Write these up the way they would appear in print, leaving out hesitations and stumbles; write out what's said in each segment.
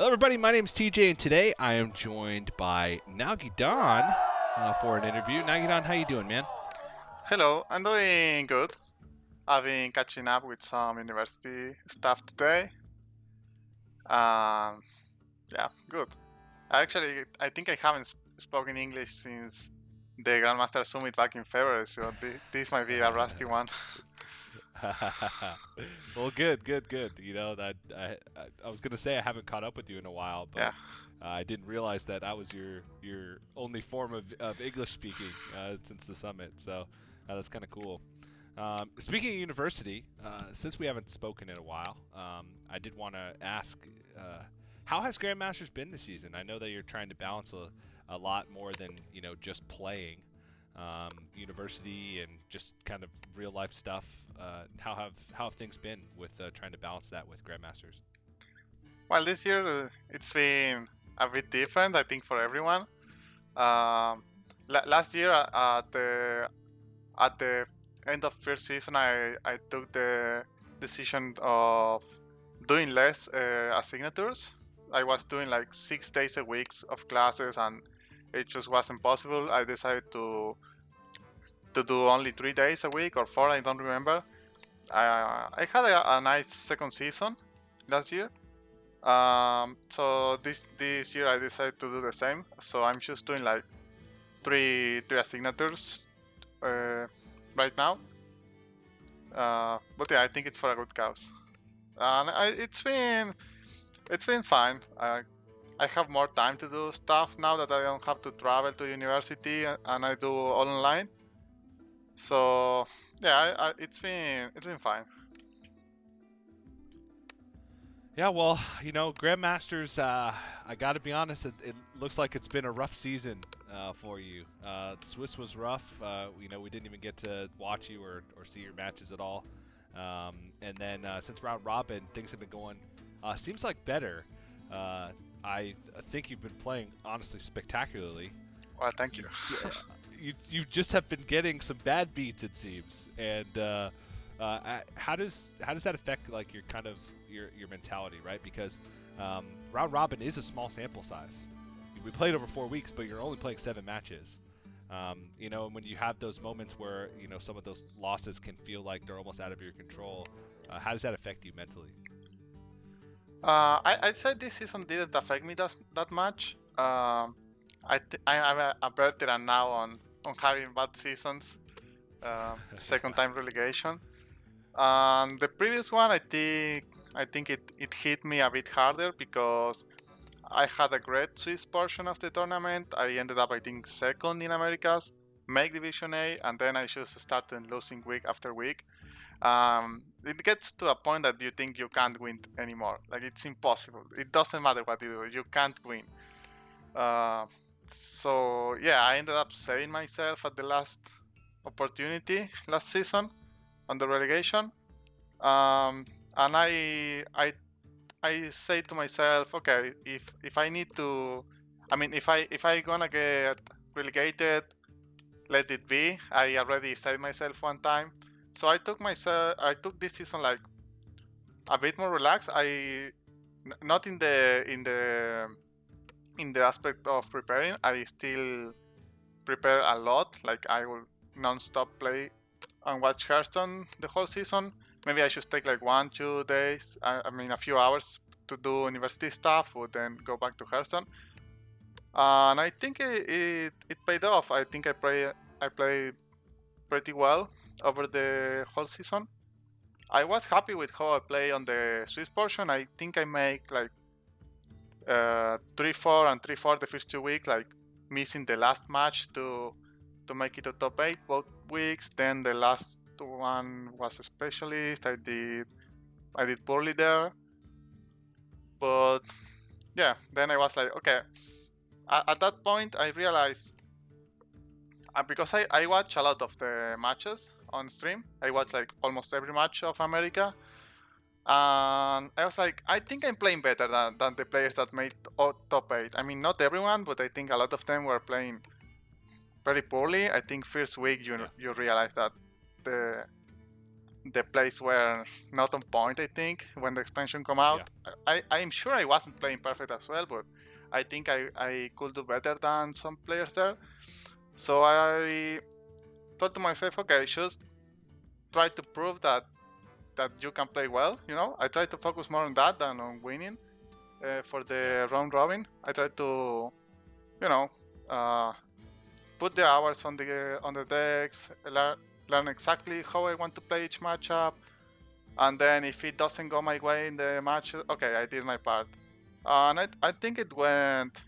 Hello, everybody. My name is TJ, and today I am joined by Nalguidan for an interview. Nalguidan, how you doing, man? Hello, I'm doing good. I've been catching up with some university stuff today. Um, yeah, good. I think I haven't spoken English since the Grandmaster Summit back in February, so this might be a rusty one. Well, good. You know that I was gonna say I haven't caught up with you in a while, but Yeah. I didn't realize that was your only form of English speaking since the summit. So that's kind of cool. Speaking of university, since we haven't spoken in a while, I did want to ask, how has Grandmasters been this season? I know that you're trying to balance a lot more than just playing, university and just kind of real life stuff. How have things been with trying to balance that with Grandmasters? Well, this year it's been a bit different, I think, for everyone. Last year at the end of first season, I took the decision of doing less assignatures. I was doing like 6 days a week of classes, and it just wasn't possible. I decided to do only 3 days a week or four. I don't remember. I had a nice second season last year. So this year I decided to do the same. So I'm just doing like three assignatures right now. But yeah, I think it's for a good cause. And it's been fine. I have more time to do stuff now that I don't have to travel to university and I do all online. So yeah, it's been fine. Yeah, well, Grandmasters. I got to be honest. It looks like it's been a rough season for you. Swiss was rough. We didn't even get to watch you or see your matches at all. And then since round robin, things have been going. Seems like better. I think you've been playing honestly spectacularly. Well, thank you. You just have been getting some bad beats, it seems. And how does that affect like your mentality, right? Because round robin is a small sample size. We played over 4 weeks, but you're only playing 7 matches. And when you have those moments where some of those losses can feel like they're almost out of your control, how does that affect you mentally? I'd say this season didn't affect me that much. I'm a veteran now on having bad seasons. Second time relegation. The previous one, I think it hit me a bit harder because I had a great Swiss portion of the tournament. I ended up, I think, second in Americas, make Division A, and then I just started losing week after week. It gets to a point that you think you can't win anymore. Like, it's impossible. It doesn't matter what you do, you can't win. So yeah, I ended up saving myself at the last opportunity last season on the relegation. And I say to myself, okay, if I need to, I mean, if I gonna get relegated, let it be. I already saved myself one time, so I took this season like a bit more relaxed. Not in the aspect of preparing. I still prepare a lot. Like, I will non-stop play and watch Hearthstone the whole season. Maybe I should take like 1-2 days, I mean a few hours to do university stuff, but then go back to Hearthstone. And I think it paid off. I think I played pretty well over the whole season. I was happy with how I play on the Swiss portion. I think I make like 3-4 and 3-4 the first 2 weeks, like missing the last match to make it to top 8 both weeks. Then the last one was a specialist. I did poorly there, but yeah, then I was like, okay. At that point I realized, because I watch a lot of the matches on stream. I watch like almost every match of America, and I was like, I think I'm playing better than the players that made top 8. I mean, not everyone, but I think a lot of them were playing very poorly. I think first week you realize that the plays were not on point. I think when the expansion come Yeah. out, I'm sure I wasn't playing perfect as well, but I think I could do better than some players there. So I thought to myself, okay, just try to prove that you can play well. I try to focus more on that than on winning. For Yeah. the round robin, I try to, you know, uh, put the hours on the decks, learn exactly how I want to play each matchup, and then if it doesn't go my way in the match, okay, I did my part. And I think it went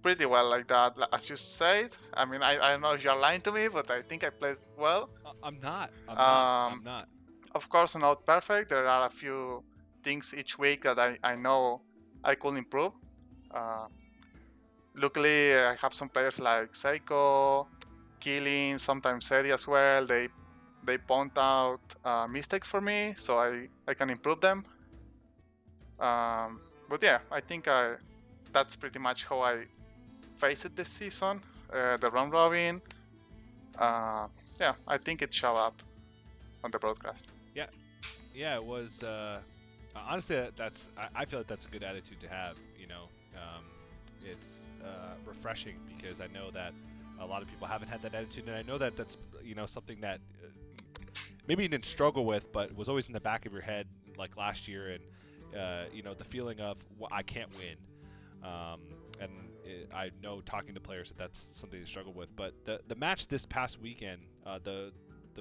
pretty well like that. As you said, I mean, I don't know if you're lying to me, but I think I played well. I'm not. I'm not. Um, I'm not. of course, not perfect. There are a few things each week that I know I could improve. Uh, Luckily, I have some players like Seiko, Killing, sometimes Eddie as well. They point out mistakes for me, so I can improve them. But yeah, I think that's pretty much how I face it this season. The round robin. Yeah, I think it showed up on the broadcast. Yeah. Yeah. It was. Honestly, I feel like that's a good attitude to have. It's refreshing because I know that a lot of people haven't had that attitude, and I know that that's something that maybe you didn't struggle with, but was always in the back of your head, like last year, and the feeling of I can't win. And I know talking to players that's something they struggle with. But the match this past weekend, the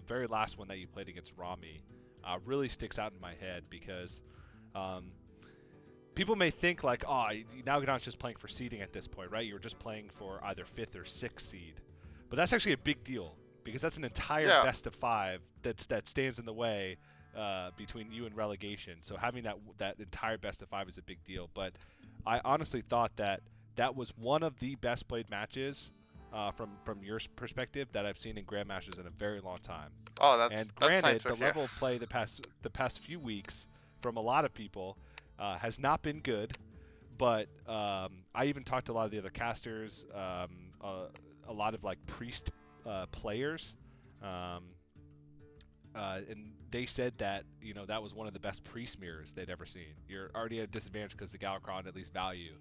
very last one that you played against Rami, really sticks out in my head because people may think like, oh, Nalguidan's just playing for seeding at this point, right? You're just playing for either 5th or 6th seed. But that's actually a big deal because that's an entire best of 5 that stands in the way between you and relegation. So having that entire best of 5 is a big deal. But I honestly thought that was one of the best played matches from your perspective that I've seen in Grandmasters in a very long time. Oh, that's and granted, nice to the hear. level of play the past few weeks from a lot of people has not been good, but I even talked to a lot of the other casters, a lot of like priest players, and they said that that was one of the best priest mirrors they'd ever seen. You're already at a disadvantage because the Galakron at least value,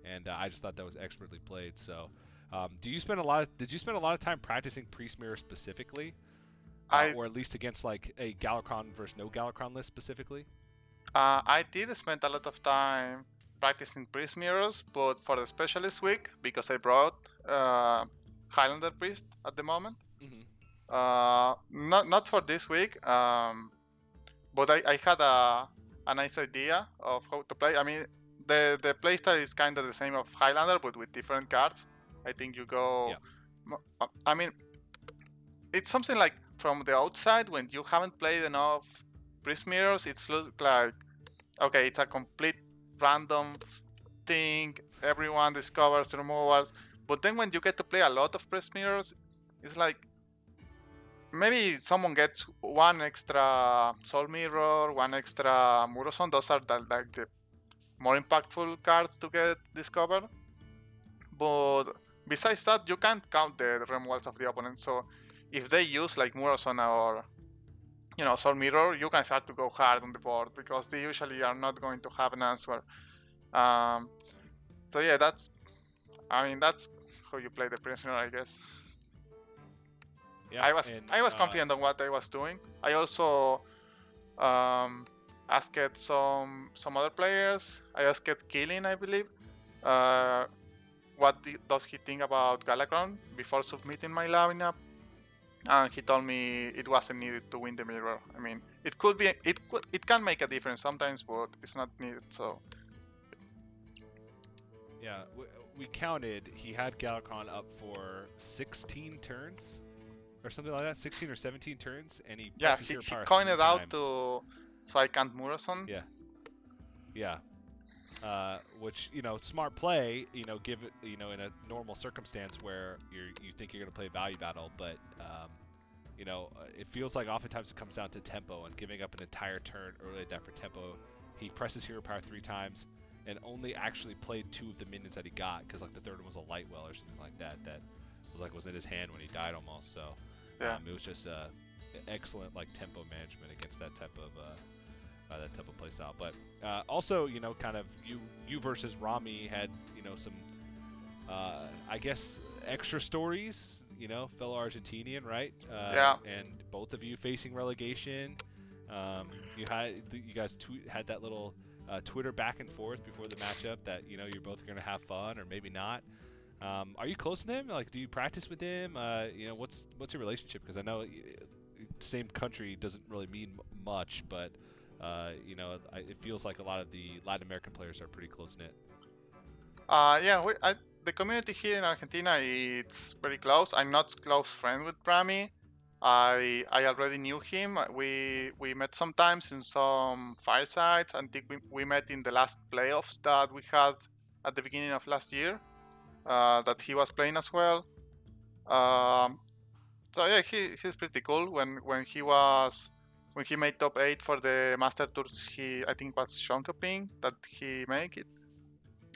and I just thought that was expertly played. So, did you spend a lot of time practicing priest mirror specifically, or at least against like a Galakron versus no Galakron list specifically? I did spend a lot of time practicing priest mirrors, but for the specialist week, because I brought Highlander priest at the moment. Mm-hmm. Not for this week, but I had a nice idea of how to play. I mean, the playstyle is kind of the same of Highlander, but with different cards. I think you go. Yeah. I mean, it's something like from the outside when you haven't played enough priest mirrors, it's look like okay, it's a complete random thing. Everyone discovers removals, but then when you get to play a lot of priest mirrors, it's like maybe someone gets one extra soul mirror, one extra Muroson. Those are like the more impactful cards to get discovered. But besides that, you can't count the removals of the opponent. So if they use like Muroson or Soul Mirror, you can start to go hard on the board because they usually are not going to have an answer. So yeah, that's how you play the prisoner, I guess. Yeah, I was confident on what I was doing. I also asked some other players. I asked Killing, I believe, what does he think about Galakron before submitting my lineup. And he told me it wasn't needed to win the mirror. I mean, it can make a difference sometimes, but it's not needed. So yeah, we counted. He had Galakron up for 16 turns, or something like that. 16 or 17 turns, and he he coined it out so I can't Muroson. Yeah. Which smart play. Give it in a normal circumstance where you think you're going to play a value battle, but it feels like oftentimes it comes down to tempo and giving up an entire turn early like that for tempo. He presses hero power 3 times and only actually played 2 of the minions that he got because like the third one was a light well or something like that was in his hand when he died almost. So yeah, it was just excellent like tempo management against that type of play style. But also, kind of you versus Rami had some I guess extra stories. Fellow Argentinian, right? Yeah. And both of you facing relegation. You guys had that little Twitter back and forth before the matchup that you're both going to have fun or maybe not. Are you close to him? Like, do you practice with him? What's your relationship? Because I know same country doesn't really mean much, but it feels like a lot of the Latin American players are pretty close knit. Yeah, the community here in Argentina, it's very close. I'm not close friend with Rami. I already knew him. We met sometimes in some firesides. I think we met in the last playoffs that we had at the beginning of last year. That he was playing as well. So yeah, he's pretty cool. When he made top 8 for the Master Tours, I think it was Shonkoping that he made it.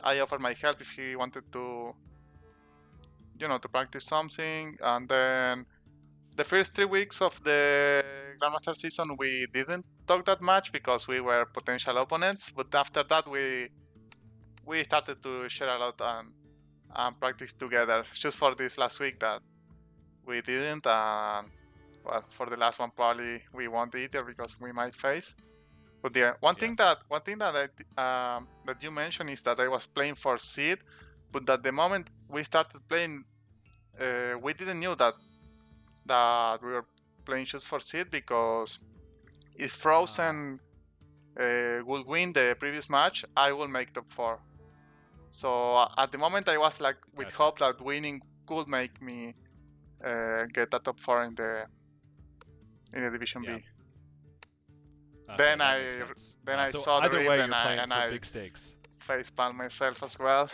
I offered my help if he wanted to practice something. And then the first 3 weeks of the Grandmaster season, we didn't talk that much because we were potential opponents. But after that, we started to share a lot and practice together. Just for this last week that we didn't. Well, for the last one, probably we won't either because we might face. But yeah, one thing that you mentioned is that I was playing for seed, but at the moment we started playing, we didn't know that we were playing just for seed because if Frozen will win the previous match, I will make top 4. So at the moment I was like with hope that winning could make me get a top 4 in the Division B. Then I saw the rip and I big stakes. facepalm myself as well.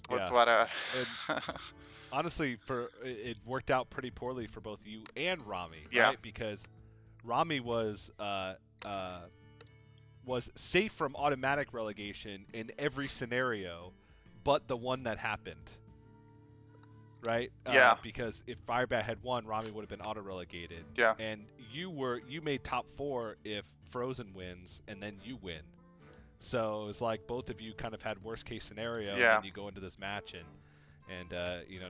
But whatever. Honestly, it worked out pretty poorly for both you and Rami, yeah. Right? Because Rami was safe from automatic relegation in every scenario, but the one that happened. Right? Yeah. Because if Firebat had won, Rami would have been auto-relegated. Yeah. And you made top 4 if Frozen wins, and then you win. So it's like both of you kind of had worst-case scenario, and you go into this match, and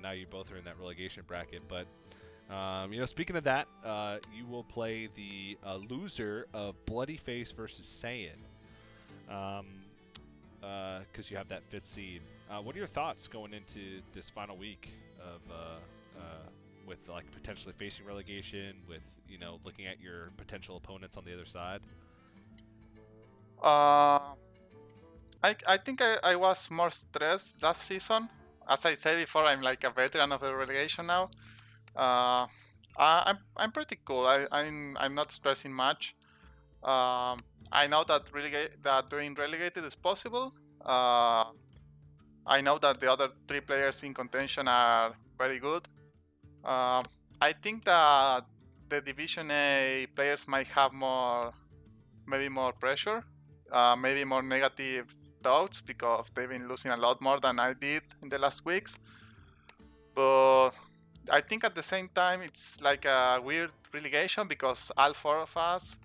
now you both are in that relegation bracket. But speaking of that, you will play the loser of Bloody Face versus Saiyan, because you have that 5th seed. What are your thoughts going into this final week of with like potentially facing relegation, with looking at your potential opponents on the other side? I think I was more stressed last season. As I said before, I'm like a veteran of the relegation now. I'm pretty cool. I'm not stressing much. I know that doing relegated is possible. I know that the other 3 players in contention are very good. I think that the Division A players might have maybe more pressure, maybe more negative thoughts because they've been losing a lot more than I did in the last weeks. But I think at the same time it's like a weird relegation because all 4 of us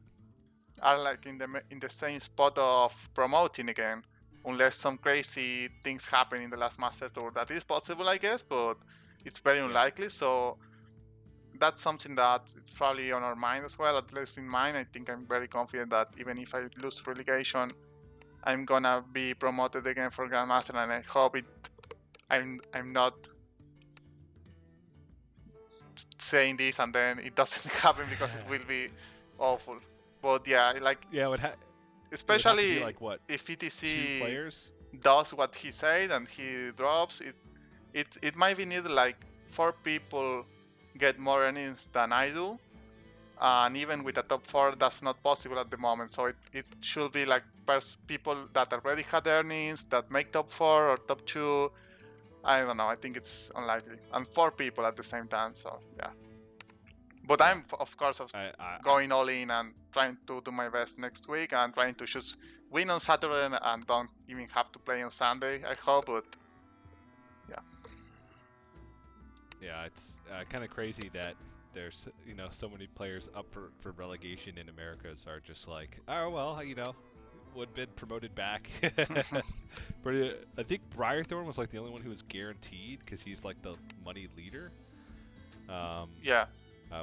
are like in the same spot of promoting again, unless some crazy things happen in the last Master Tour. That is possible, I guess, but it's very unlikely. So that's something that is probably on our mind as well, at least in mine. I think I'm very confident that even if I lose relegation, I'm gonna be promoted again for Grandmaster, and I hope I'm not saying this and then it doesn't happen because it will be awful. But yeah, especially like what, if 2 ETC players does what he said and he drops it might be needed like 4 people get more earnings than I do, and even with a top 4 that's not possible at the moment. So it should be like people that already had earnings that make top 4 or top 2. I don't know, I think it's unlikely, and 4 people at the same time. So yeah, but I'm of course going all in and trying to do my best next week and trying to just win on Saturday and don't even have to play on Sunday, I hope. But yeah, it's kind of crazy that there's so many players up for relegation in Americas are just like, oh well, would have been promoted back. But I think Briarthorn was like the only one who was guaranteed because he's like the money leader. Yeah.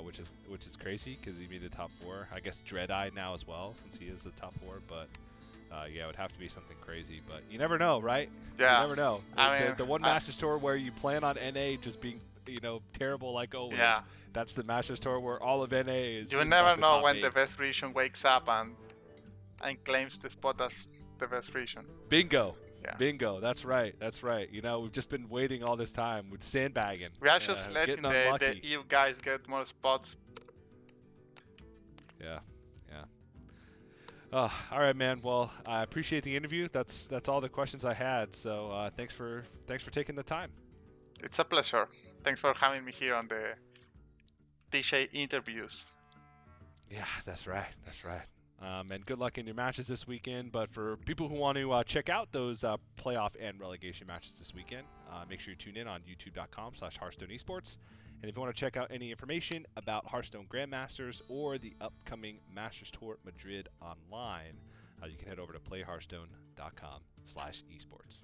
Which is crazy because he made the top 4. I guess Dreadeye now as well since he is the top 4. But yeah, it would have to be something crazy. But you never know, right? Yeah. You never know. I mean, the one Masters Tour where you plan on NA just being terrible like always. Yeah. That's the Masters Tour where all of NA is. You will in, never like, the know top when 8. the best region wakes up and claims the spot as the best region. Bingo. Yeah. Bingo. That's right. That's right. We've just been waiting all this time with sandbagging. We are just letting getting the unlucky. EU guys get more spots. Yeah. All right, man. Well, I appreciate the interview. That's all the questions I had. So thanks for taking the time. It's a pleasure. Thanks for having me here on the DJ interviews. Yeah, that's right. That's right. And good luck in your matches this weekend. But for people who want to check out those playoff and relegation matches this weekend, make sure you tune in on youtube.com/Hearthstone Esports. And if you want to check out any information about Hearthstone Grandmasters or the upcoming Masters Tour Madrid online, you can head over to playhearthstone.com/esports.